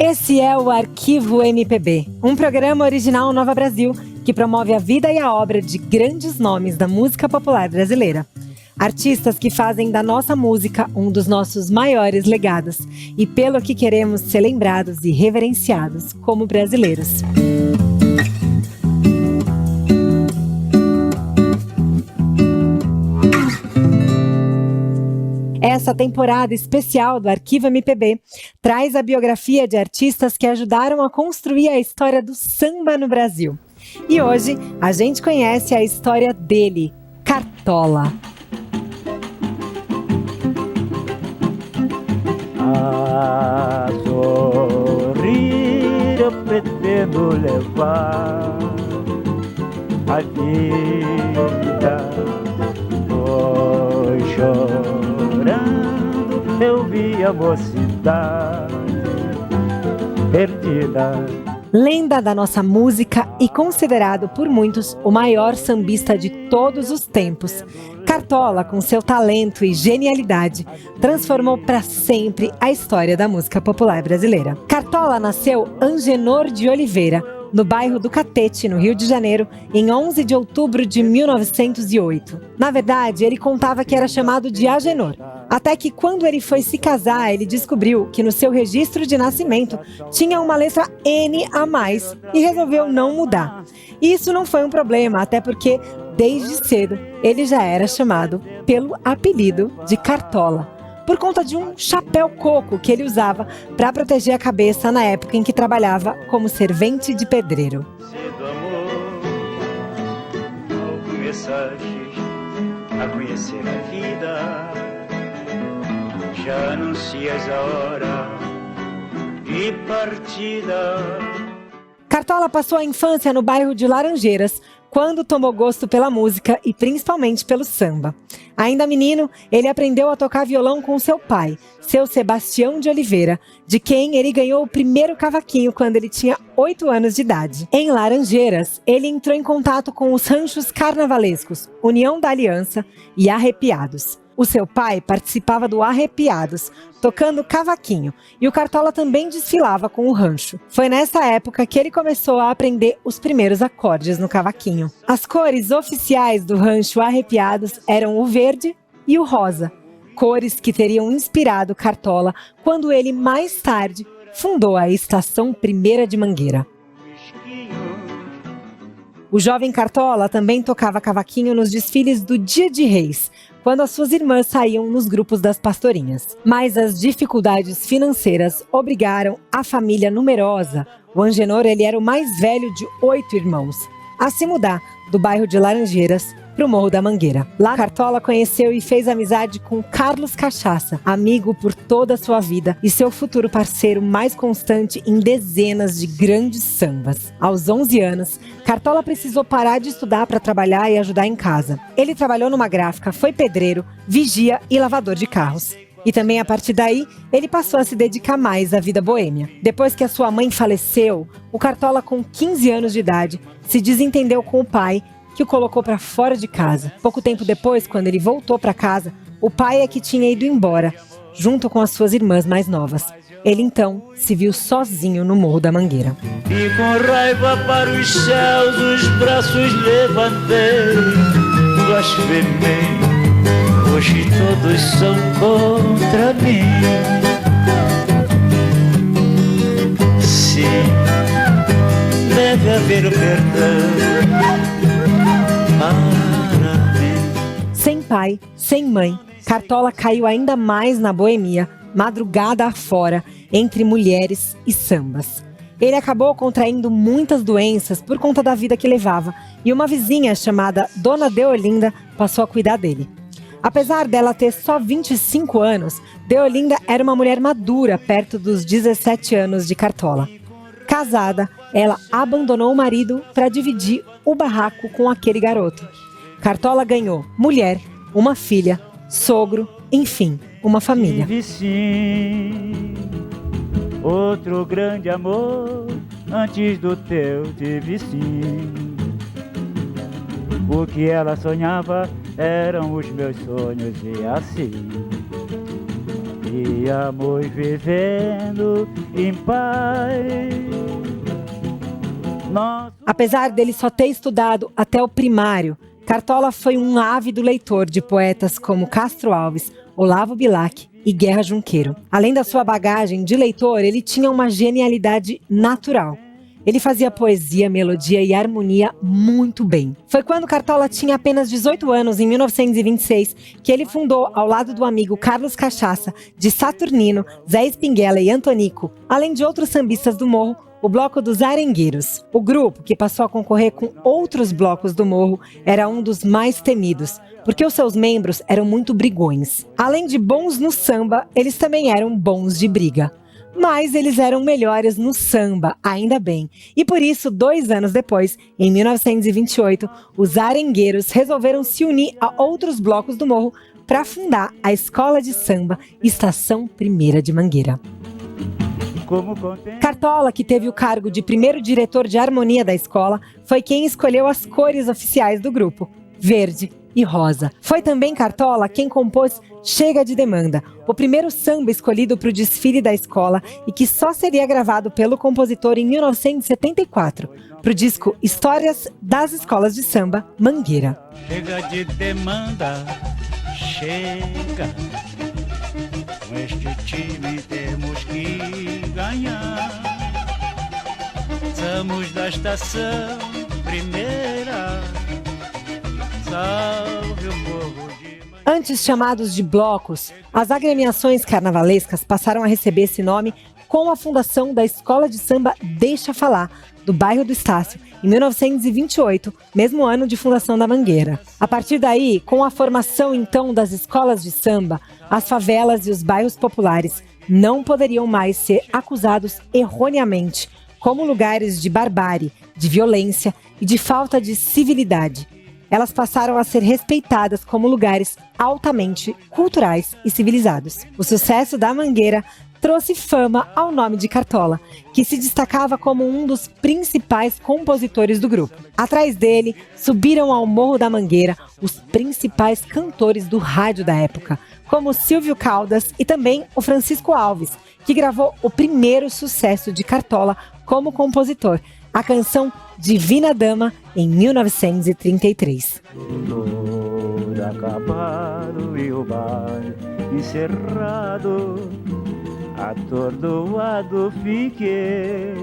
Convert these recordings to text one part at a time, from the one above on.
Esse é o Arquivo MPB, um programa original Nova Brasil que promove a vida e a obra de grandes nomes da música popular brasileira. Artistas que fazem da nossa música um dos nossos maiores legados e pelo que queremos ser lembrados e reverenciados como brasileiros. Essa temporada especial do Arquivo MPB traz a biografia de artistas que ajudaram a construir a história do samba no Brasil. E hoje a gente conhece a história dele, Cartola. A sorrir eu pretendo levar a vida, pois chorando eu vi a mocidade perdida. Lenda da nossa música e considerado por muitos o maior sambista de todos os tempos, Cartola, com seu talento e genialidade, transformou para sempre a história da música popular brasileira. Cartola nasceu Angenor de Oliveira, no bairro do Catete, no Rio de Janeiro, em 11 de outubro de 1908. Na verdade, ele contava que era chamado de Agenor, até que quando ele foi se casar, ele descobriu que no seu registro de nascimento tinha uma letra N a mais e resolveu não mudar. E isso não foi um problema, até porque, desde cedo, ele já era chamado pelo apelido de Cartola, por conta de um chapéu coco que ele usava para proteger a cabeça na época em que trabalhava como servente de pedreiro. Cedo amor, ao começaste a conhecer a vida, já anuncias a hora de partida. Cartola passou a infância no bairro de Laranjeiras, quando tomou gosto pela música e principalmente pelo samba. Ainda menino, ele aprendeu a tocar violão com seu pai, seu Sebastião de Oliveira, de quem ele ganhou o primeiro cavaquinho quando ele tinha 8 anos de idade. Em Laranjeiras, ele entrou em contato com os ranchos carnavalescos, União da Aliança e Arrepiados. O seu pai participava do Arrepiados, tocando cavaquinho, e o Cartola também desfilava com o rancho. Foi nessa época que ele começou a aprender os primeiros acordes no cavaquinho. As cores oficiais do rancho Arrepiados eram o verde e o rosa, cores que teriam inspirado Cartola quando ele, mais tarde, fundou a Estação Primeira de Mangueira. O jovem Cartola também tocava cavaquinho nos desfiles do Dia de Reis, quando as suas irmãs saíam nos grupos das pastorinhas. Mas as dificuldades financeiras obrigaram a família numerosa, o Angenor ele era o mais velho de 8 irmãos, a se mudar do bairro de Laranjeiras para o Morro da Mangueira. Lá, Cartola conheceu e fez amizade com Carlos Cachaça, amigo por toda a sua vida e seu futuro parceiro mais constante em dezenas de grandes sambas. Aos 11 anos, Cartola precisou parar de estudar para trabalhar e ajudar em casa. Ele trabalhou numa gráfica, foi pedreiro, vigia e lavador de carros. E também, a partir daí, ele passou a se dedicar mais à vida boêmia. Depois que a sua mãe faleceu, o Cartola, com 15 anos de idade, se desentendeu com o pai, que o colocou para fora de casa. Pouco tempo depois, quando ele voltou para casa, o pai é que tinha ido embora, junto com as suas irmãs mais novas. Ele então se viu sozinho no Morro da Mangueira. E com raiva para os céus os braços levantei, blasfemei, hoje todos são contra mim. Sim, deve haver o perdão. Sem pai, sem mãe, Cartola caiu ainda mais na boemia, madrugada afora, entre mulheres e sambas. Ele acabou contraindo muitas doenças por conta da vida que levava, e uma vizinha chamada Dona Deolinda passou a cuidar dele. Apesar dela ter só 25 anos, Deolinda era uma mulher madura perto dos 17 anos de Cartola. Casada, ela abandonou o marido para dividir o barraco com aquele garoto. Cartola ganhou mulher, uma filha, sogro, enfim, uma família. Tive sim outro grande amor, antes do teu tive sim. O que ela sonhava eram os meus sonhos e assim Íamos vivendo em paz. Apesar dele só ter estudado até o primário, Cartola foi um ávido leitor de poetas como Castro Alves, Olavo Bilac e Guerra Junqueiro. Além da sua bagagem de leitor, ele tinha uma genialidade natural. Ele fazia poesia, melodia e harmonia muito bem. Foi quando Cartola tinha apenas 18 anos, em 1926, que ele fundou, ao lado do amigo Carlos Cachaça, de Saturnino, Zé Espinguela e Antonico, além de outros sambistas do Morro, o Bloco dos Arengueiros. O grupo, que passou a concorrer com outros blocos do Morro, era um dos mais temidos, porque os seus membros eram muito brigões. Além de bons no samba, eles também eram bons de briga. Mas eles eram melhores no samba, ainda bem. E por isso, 2 anos depois, em 1928, os Arengueiros resolveram se unir a outros blocos do Morro para fundar a Escola de Samba Estação Primeira de Mangueira. Cartola, que teve o cargo de primeiro diretor de harmonia da escola, foi quem escolheu as cores oficiais do grupo, verde e rosa. Foi também Cartola quem compôs Chega de Demanda, o primeiro samba escolhido para o desfile da escola e que só seria gravado pelo compositor em 1974, para o disco Histórias das Escolas de Samba, Mangueira. Chega de demanda, chega. Com este time temos que ganhar. Somos da estação primeira. Salve o morro de... Antes chamados de blocos, as agremiações carnavalescas passaram a receber esse nome com a fundação da Escola de Samba Deixa Falar, do bairro do Estácio, em 1928, mesmo ano de fundação da Mangueira. A partir daí, com a formação então das escolas de samba, as favelas e os bairros populares não poderiam mais ser acusados erroneamente como lugares de barbárie, de violência e de falta de civilidade. Elas passaram a ser respeitadas como lugares altamente culturais e civilizados. O sucesso da Mangueira trouxe fama ao nome de Cartola, que se destacava como um dos principais compositores do grupo. Atrás dele, subiram ao Morro da Mangueira os principais cantores do rádio da época, como Silvio Caldas e também o Francisco Alves, que gravou o primeiro sucesso de Cartola como compositor, a canção Divina Dama, em 1933. Acabado e o bar encerrado, atordoado fiquei.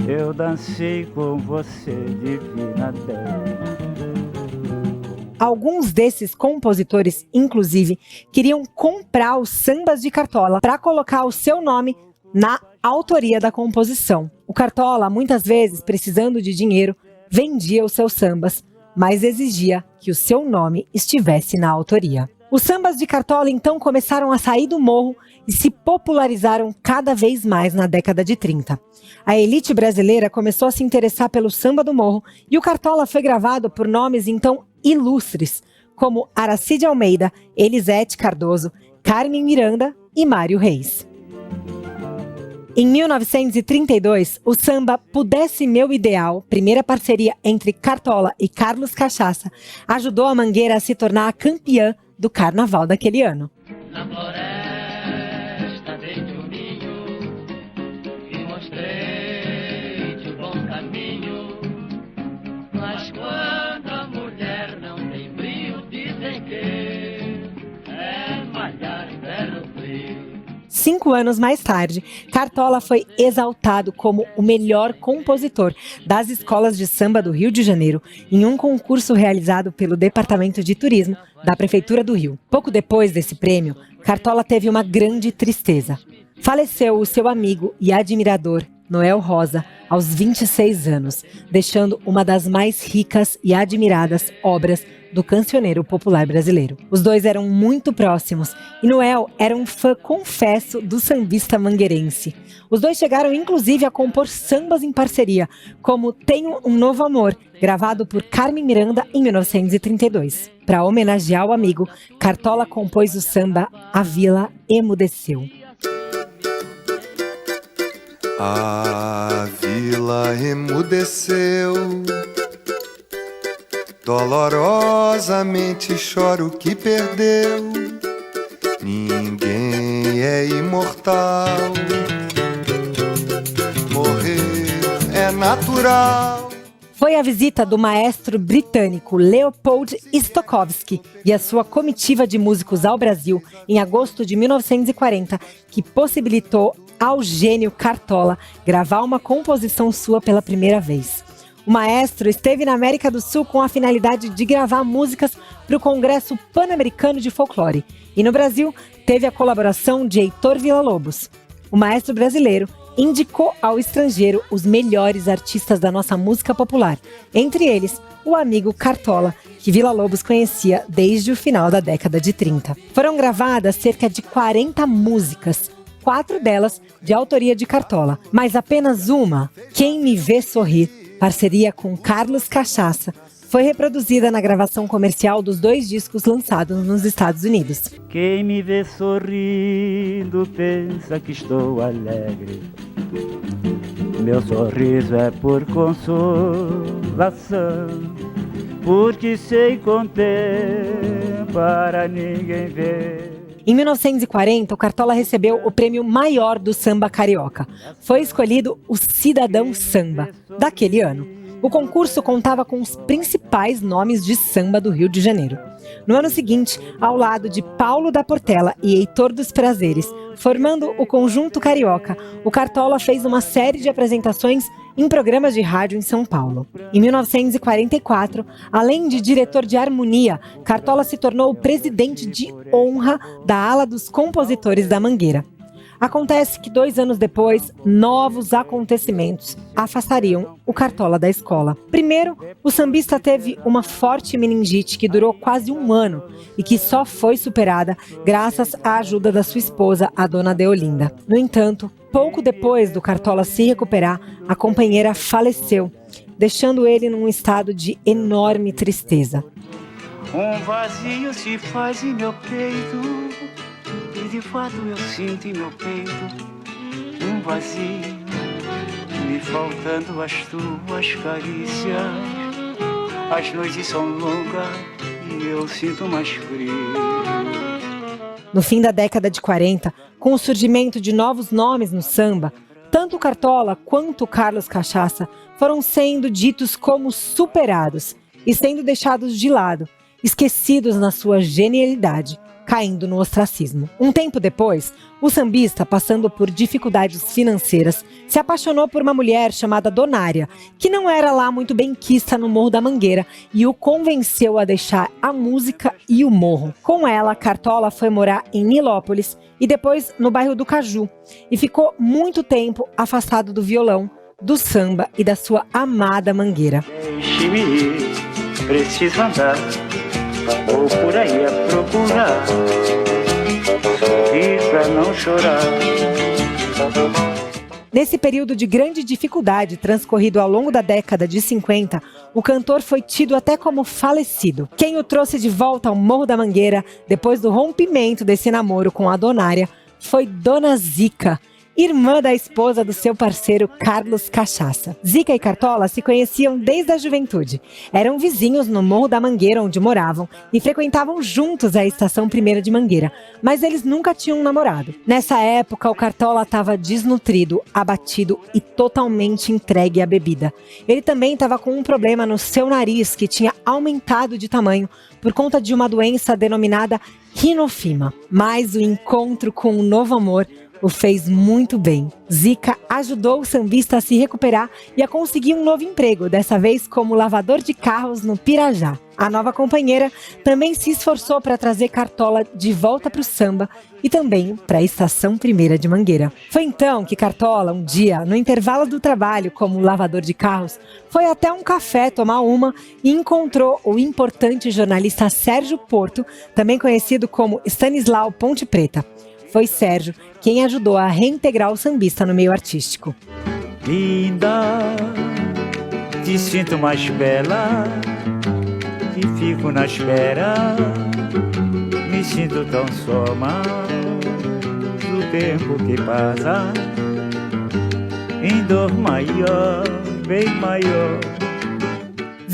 Eu dancei com você, divina dama. Alguns desses compositores, inclusive, queriam comprar os sambas de Cartola para colocar o seu nome na autoria da composição. O Cartola, muitas vezes, precisando de dinheiro, vendia os seus sambas, mas exigia que o seu nome estivesse na autoria. Os sambas de Cartola, então, começaram a sair do morro e se popularizaram cada vez mais na década de 30. A elite brasileira começou a se interessar pelo samba do morro e o Cartola foi gravado por nomes, então, ilustres, como Aracide Almeida, Elisete Cardoso, Carmen Miranda e Mário Reis. Em 1932, o samba Pudesse Meu Ideal, primeira parceria entre Cartola e Carlos Cachaça, ajudou a Mangueira a se tornar a campeã do carnaval daquele ano. Na floresta desde o ninho e mostrei-te o bom caminho, mas quando a mulher não tem brio, dizem que é malhar inverno frio. 5 anos mais tarde, Cartola foi exaltado como o melhor compositor das escolas de samba do Rio de Janeiro em um concurso realizado pelo Departamento de Turismo da Prefeitura do Rio. Pouco depois desse prêmio, Cartola teve uma grande tristeza. Faleceu o seu amigo e admirador, Noel Rosa, aos 26 anos, deixando uma das mais ricas e admiradas obras do cancioneiro popular brasileiro. Os dois eram muito próximos e Noel era um fã confesso do sambista mangueirense. Os dois chegaram inclusive a compor sambas em parceria, como Tenho um Novo Amor, gravado por Carmen Miranda em 1932. Para homenagear o amigo, Cartola compôs o samba A Vila Emudeceu. A vila emudeceu, dolorosamente chora o que perdeu. imortal. Morrer é natural. Foi a visita do maestro britânico Leopold Stokowski e a sua comitiva de músicos ao Brasil em agosto de 1940 que possibilitou ao gênio Cartola gravar uma composição sua pela primeira vez. O maestro esteve na América do Sul com a finalidade de gravar músicas para o Congresso Pan-Americano de Folclore. E no Brasil, teve a colaboração de Heitor Villa-Lobos. O maestro brasileiro indicou ao estrangeiro os melhores artistas da nossa música popular. Entre eles, o amigo Cartola, que Villa-Lobos conhecia desde o final da década de 30. Foram gravadas cerca de 40 músicas, 4 delas de autoria de Cartola, mas apenas uma, Quem Me Vê Sorrir, parceria com Carlos Cachaça, foi reproduzida na gravação comercial dos 2 discos lançados nos Estados Unidos. Quem me vê sorrindo pensa que estou alegre. Meu sorriso é por consolação, porque sei conter para ninguém ver. Em 1940, o Cartola recebeu o prêmio maior do samba carioca. Foi escolhido o Cidadão Samba, daquele ano. O concurso contava com os principais nomes de samba do Rio de Janeiro. No ano seguinte, ao lado de Paulo da Portela e Heitor dos Prazeres, formando o Conjunto Carioca, o Cartola fez uma série de apresentações em programas de rádio em São Paulo. Em 1944, além de diretor de harmonia, Cartola se tornou o presidente de honra da ala dos compositores da Mangueira. Acontece que 2 anos depois, novos acontecimentos afastariam o Cartola da escola. Primeiro, o sambista teve uma forte meningite que durou quase 1 ano e que só foi superada graças à ajuda da sua esposa, a dona Deolinda. No entanto, pouco depois do Cartola se recuperar, a companheira faleceu, deixando ele num estado de enorme tristeza. Um vazio se faz em meu peito, e de fato eu sinto em meu peito um vazio, me faltando as tuas carícias. As noites são longas e eu sinto mais frio. No fim da década de 40, com o surgimento de novos nomes no samba, tanto o Cartola quanto o Carlos Cachaça foram sendo ditos como superados e sendo deixados de lado, esquecidos na sua genialidade, caindo no ostracismo. Um tempo depois, o sambista, passando por dificuldades financeiras, se apaixonou por uma mulher chamada Donária, que não era lá muito benquista no Morro da Mangueira, e o convenceu a deixar a música e o morro. Com ela, Cartola foi morar em Nilópolis e depois no bairro do Caju, e ficou muito tempo afastado do violão, do samba e da sua amada Mangueira. Deixe-me ir, preciso andar, vou por aí a procurar, sorrir pra não chorar. Nesse período de grande dificuldade transcorrido ao longo da década de 50, o cantor foi tido até como falecido. Quem o trouxe de volta ao Morro da Mangueira, depois do rompimento desse namoro com a Donária, foi Dona Zica, irmã da esposa do seu parceiro Carlos Cachaça. Zica e Cartola se conheciam desde a juventude. Eram vizinhos no Morro da Mangueira, onde moravam, e frequentavam juntos a Estação 1ª de Mangueira, mas eles nunca tinham namorado. Nessa época, o Cartola estava desnutrido, abatido e totalmente entregue à bebida. Ele também estava com um problema no seu nariz, que tinha aumentado de tamanho por conta de uma doença denominada rinofima. Mas o encontro com um novo amor o fez muito bem. Zica ajudou o sambista a se recuperar e a conseguir um novo emprego, dessa vez como lavador de carros no Pirajá. A nova companheira também se esforçou para trazer Cartola de volta para o samba e também para a Estação 1ª de Mangueira. Foi então que Cartola, um dia, no intervalo do trabalho como lavador de carros, foi até um café tomar uma e encontrou o importante jornalista Sérgio Porto, também conhecido como Stanislau Ponte Preta. Foi Sérgio quem ajudou a reintegrar o sambista no meio artístico. Linda, te sinto mais bela, e fico na espera, me sinto tão só, mas o tempo que passa, em dor maior, bem maior.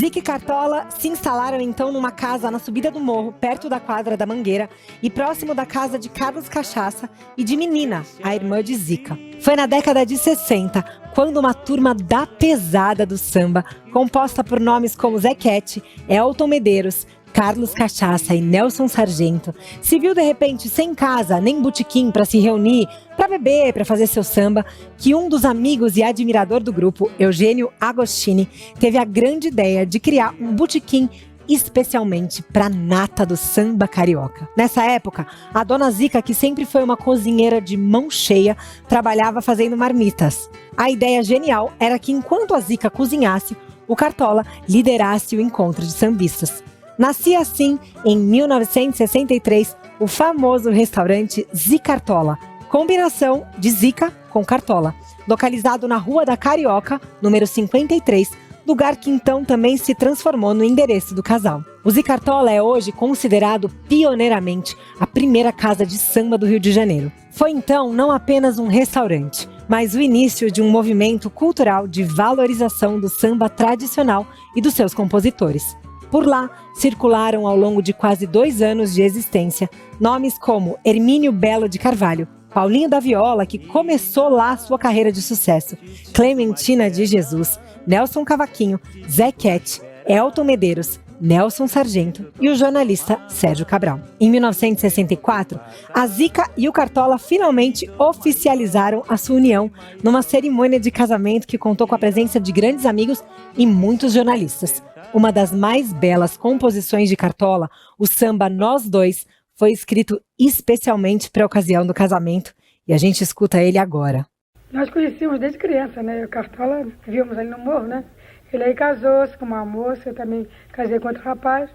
Zica e Cartola se instalaram então numa casa na subida do morro, perto da quadra da Mangueira e próximo da casa de Carlos Cachaça e de Menina, a irmã de Zica. Foi na década de 60, quando uma turma da pesada do samba, composta por nomes como Zequete, Elton Medeiros, Carlos Cachaça e Nelson Sargento, se viu de repente sem casa nem botequim para se reunir, para beber, para fazer seu samba, que um dos amigos e admirador do grupo, Eugênio Agostini, teve a grande ideia de criar um botequim especialmente para a nata do samba carioca. Nessa época, a dona Zica, que sempre foi uma cozinheira de mão cheia, trabalhava fazendo marmitas. A ideia genial era que enquanto a Zica cozinhasse, o Cartola liderasse o encontro de sambistas. Nascia assim, em 1963, o famoso restaurante Zicartola, combinação de Zica com Cartola, localizado na Rua da Carioca, número 53, lugar que então também se transformou no endereço do casal. O Zicartola é hoje considerado pioneiramente a primeira casa de samba do Rio de Janeiro. Foi então não apenas um restaurante, mas o início de um movimento cultural de valorização do samba tradicional e dos seus compositores. Por lá, circularam ao longo de quase 2 anos de existência nomes como Hermínio Belo de Carvalho, Paulinho da Viola, que começou lá sua carreira de sucesso, Clementina de Jesus, Nelson Cavaquinho, Zequete, Elton Medeiros, Nelson Sargento e o jornalista Sérgio Cabral. Em 1964, a Zica e o Cartola finalmente oficializaram a sua união numa cerimônia de casamento que contou com a presença de grandes amigos e muitos jornalistas. Uma das mais belas composições de Cartola, o samba Nós Dois, foi escrito especialmente para a ocasião do casamento e a gente escuta ele agora. Nós conhecíamos desde criança, né? O Cartola, vivíamos ali no morro, né? Ele aí casou-se com uma moça, eu também casei com outro rapaz.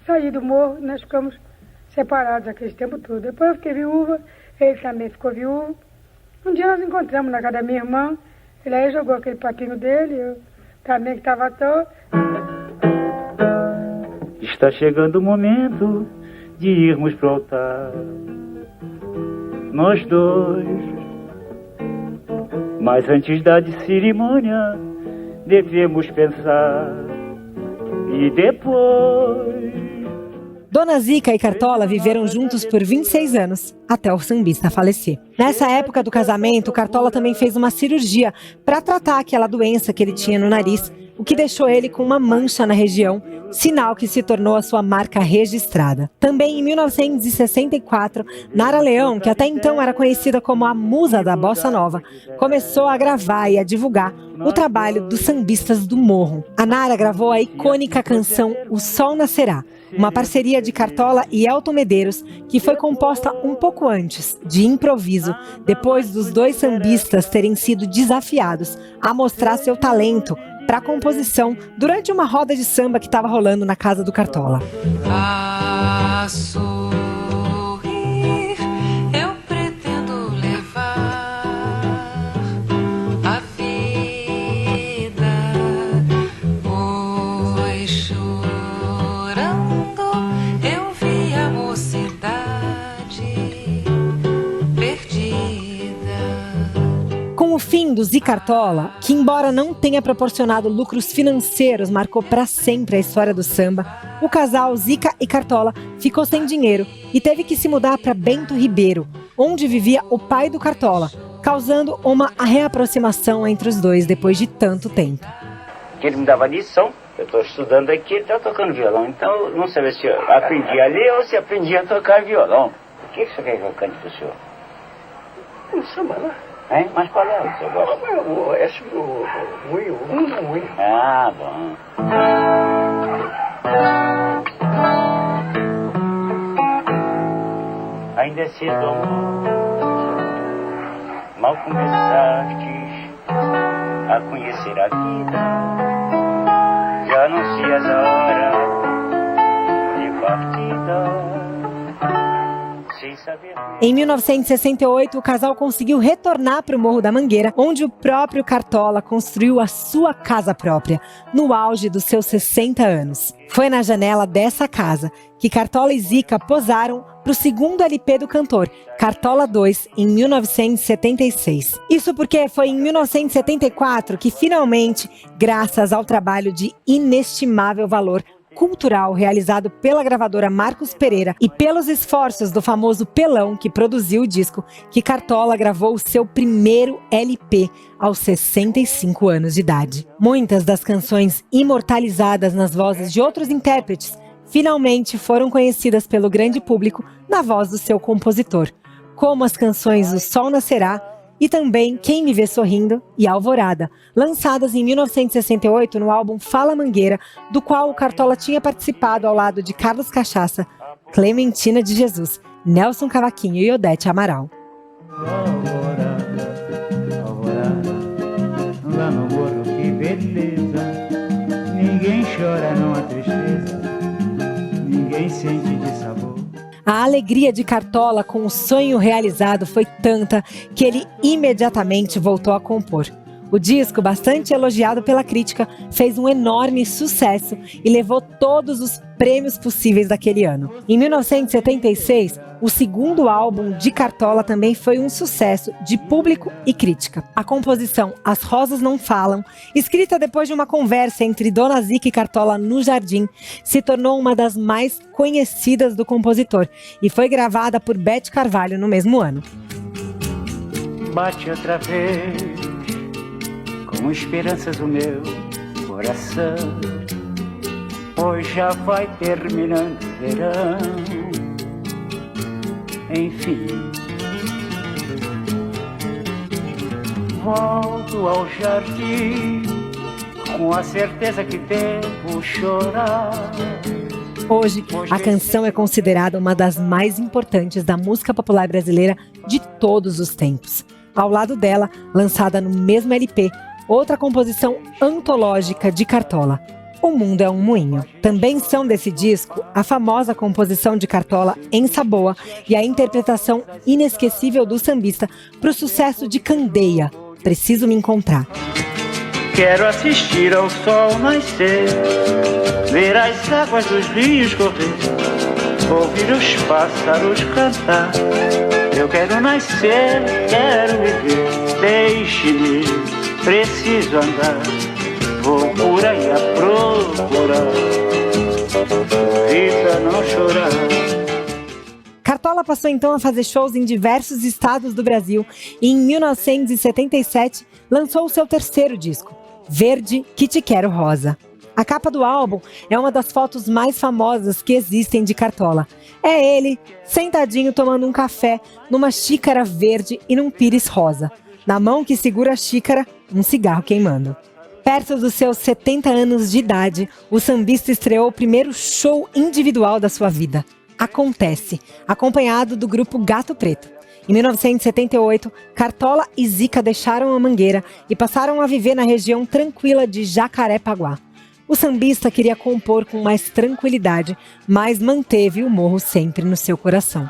Saí do morro e nós ficamos separados aquele tempo todo. Depois eu fiquei viúva, ele também ficou viúvo. Um dia nós encontramos na casa da minha irmã, ele aí jogou aquele papinho dele, eu também que estava à toa. Está chegando o momento de irmos pro altar, nós dois. Mas antes da cerimônia, devemos pensar e depois... Dona Zica e Cartola viveram juntos por 26 anos, até o sambista falecer. Nessa época do casamento, o Cartola também fez uma cirurgia para tratar aquela doença que ele tinha no nariz, o que deixou ele com uma mancha na região, sinal que se tornou a sua marca registrada. Também em 1964, Nara Leão, que até então era conhecida como a musa da bossa nova, começou a gravar e a divulgar o trabalho dos sambistas do morro. A Nara gravou a icônica canção O Sol Nascerá, uma parceria de Cartola e Elton Medeiros, que foi composta um pouco antes, de improviso, depois dos dois sambistas terem sido desafiados a mostrar seu talento para a composição durante uma roda de samba que estava rolando na casa do Cartola. A sorrir, eu pretendo levar a vida, pois chorando eu vi a mocidade perdida. Com o fim do Zicartola, que embora não tenha proporcionado lucros financeiros, marcou para sempre a história do samba, o casal Zica e Cartola ficou sem dinheiro e teve que se mudar para Bento Ribeiro, onde vivia o pai do Cartola, causando uma reaproximação entre os dois depois de tanto tempo. Ele me dava lição, eu estou estudando aqui, ele está tocando violão, então eu não sabia se eu aprendi a ler ou se aprendi a tocar violão. O que você quer que eu cante para o senhor? Um samba, né? Hein? Mas qual é o que você gosta? Esse o Moinho. Ah, bom. Ainda é cedo, amor, mal começastes a conhecer a vida, já anuncias a hora de partida. sem saber. Em 1968, o casal conseguiu retornar para o Morro da Mangueira, onde o próprio Cartola construiu a sua casa própria, no auge dos seus 60 anos. Foi na janela dessa casa que Cartola e Zica posaram para o segundo LP do cantor, Cartola 2, em 1976. Isso porque foi em 1974 que finalmente, graças ao trabalho de inestimável valor cultural realizado pela gravadora Marcos Pereira e pelos esforços do famoso Pelão, que produziu o disco, que Cartola gravou o seu primeiro LP aos 65 anos de idade. Muitas das canções imortalizadas nas vozes de outros intérpretes finalmente foram conhecidas pelo grande público na voz do seu compositor, como as canções O Sol Nascerá e também Quem Me Vê Sorrindo e Alvorada, lançadas em 1968 no álbum Fala Mangueira, do qual o Cartola tinha participado ao lado de Carlos Cachaça, Clementina de Jesus, Nelson Cavaquinho e Odete Amaral. Alvorada, alvorada, lá no morro que beleza, ninguém chora, não há tristeza, ninguém sente de sabor. A alegria de Cartola com o sonho realizado foi tanta que ele imediatamente voltou a compor. O disco, bastante elogiado pela crítica, fez um enorme sucesso e levou todos os prêmios possíveis daquele ano. Em 1976, o segundo álbum de Cartola também foi um sucesso de público e crítica. A composição As Rosas Não Falam, escrita depois de uma conversa entre Dona Zica e Cartola no jardim, se tornou uma das mais conhecidas do compositor e foi gravada por Beth Carvalho no mesmo ano. Bate outra vez, com esperanças o meu coração, pois já vai terminando o verão. Enfim, volto ao jardim com a certeza que devo chorar. Hoje, a canção é considerada uma das mais importantes da música popular brasileira de todos os tempos. Ao lado dela, lançada no mesmo LP, outra composição antológica de Cartola, O Mundo é um Moinho. Também são desse disco a famosa composição de Cartola Em Saboa e a interpretação inesquecível do sambista para o sucesso de Candeia, Preciso Me Encontrar. Quero assistir ao sol nascer, ver as águas dos rios correr, ouvir os pássaros cantar. Eu quero nascer, quero viver, deixe-me, preciso andar. Vou por aí a procurar, vida não chorar. Cartola passou então a fazer shows em diversos estados do Brasil e em 1977 lançou o seu terceiro disco, Verde Que Te Quero Rosa. A capa do álbum é uma das fotos mais famosas que existem de Cartola. É ele, sentadinho tomando um café, numa xícara verde e num pires rosa. Na mão que segura a xícara, um cigarro queimando. Perto dos seus 70 anos de idade, o sambista estreou o primeiro show individual da sua vida, Acontece, acompanhado do grupo Gato Preto. Em 1978, Cartola e Zica deixaram a Mangueira e passaram a viver na região tranquila de Jacarepaguá. O sambista queria compor com mais tranquilidade, mas manteve o morro sempre no seu coração.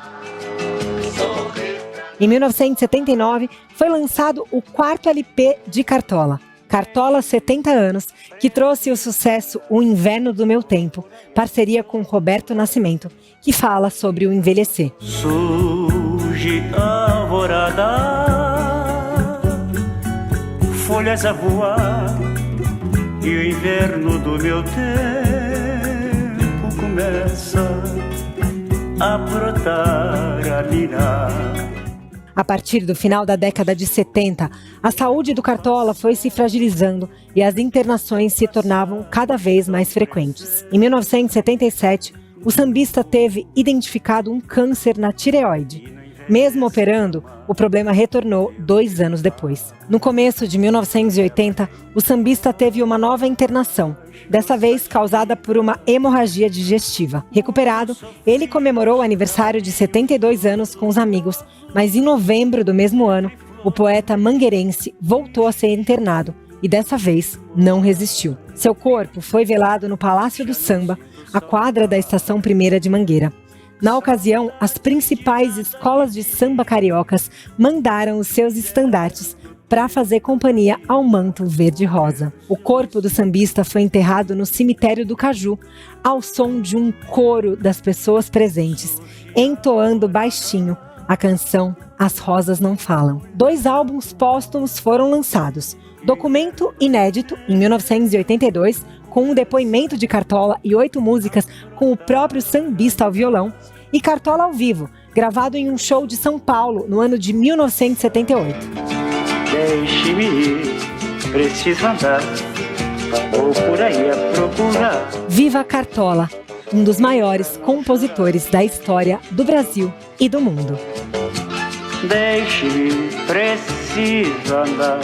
Em 1979, foi lançado o quarto LP de Cartola, Cartola 70 anos, que trouxe o sucesso O Inverno do Meu Tempo, parceria com Roberto Nascimento, que fala sobre o envelhecer. Surge alvorada, folhas a voar, e o inverno do meu tempo começa a brotar, a mirar. A partir do final da década de 70, a saúde do Cartola foi se fragilizando e as internações se tornavam cada vez mais frequentes. Em 1977, o sambista teve identificado um câncer na tireoide. Mesmo operando, o problema retornou 2 anos depois. No começo de 1980, o sambista teve uma nova internação, dessa vez causada por uma hemorragia digestiva. Recuperado, ele comemorou o aniversário de 72 anos com os amigos, mas em novembro do mesmo ano, o poeta mangueirense voltou a ser internado e dessa vez não resistiu. Seu corpo foi velado no Palácio do Samba, a quadra da Estação Primeira de Mangueira. Na ocasião, as principais escolas de samba cariocas mandaram os seus estandartes para fazer companhia ao manto verde-rosa. O corpo do sambista foi enterrado no cemitério do Caju, ao som de um coro das pessoas presentes, entoando baixinho a canção As Rosas Não Falam. 2 álbuns póstumos foram lançados. Documento inédito, em 1982, com um depoimento de Cartola e 8 músicas com o próprio sambista ao violão, e Cartola ao vivo, gravado em um show de São Paulo no ano de 1978. Deixe-me ir, preciso andar, vou por aí a procurar. Viva Cartola, um dos maiores compositores da história do Brasil e do mundo. Deixe-me, preciso andar,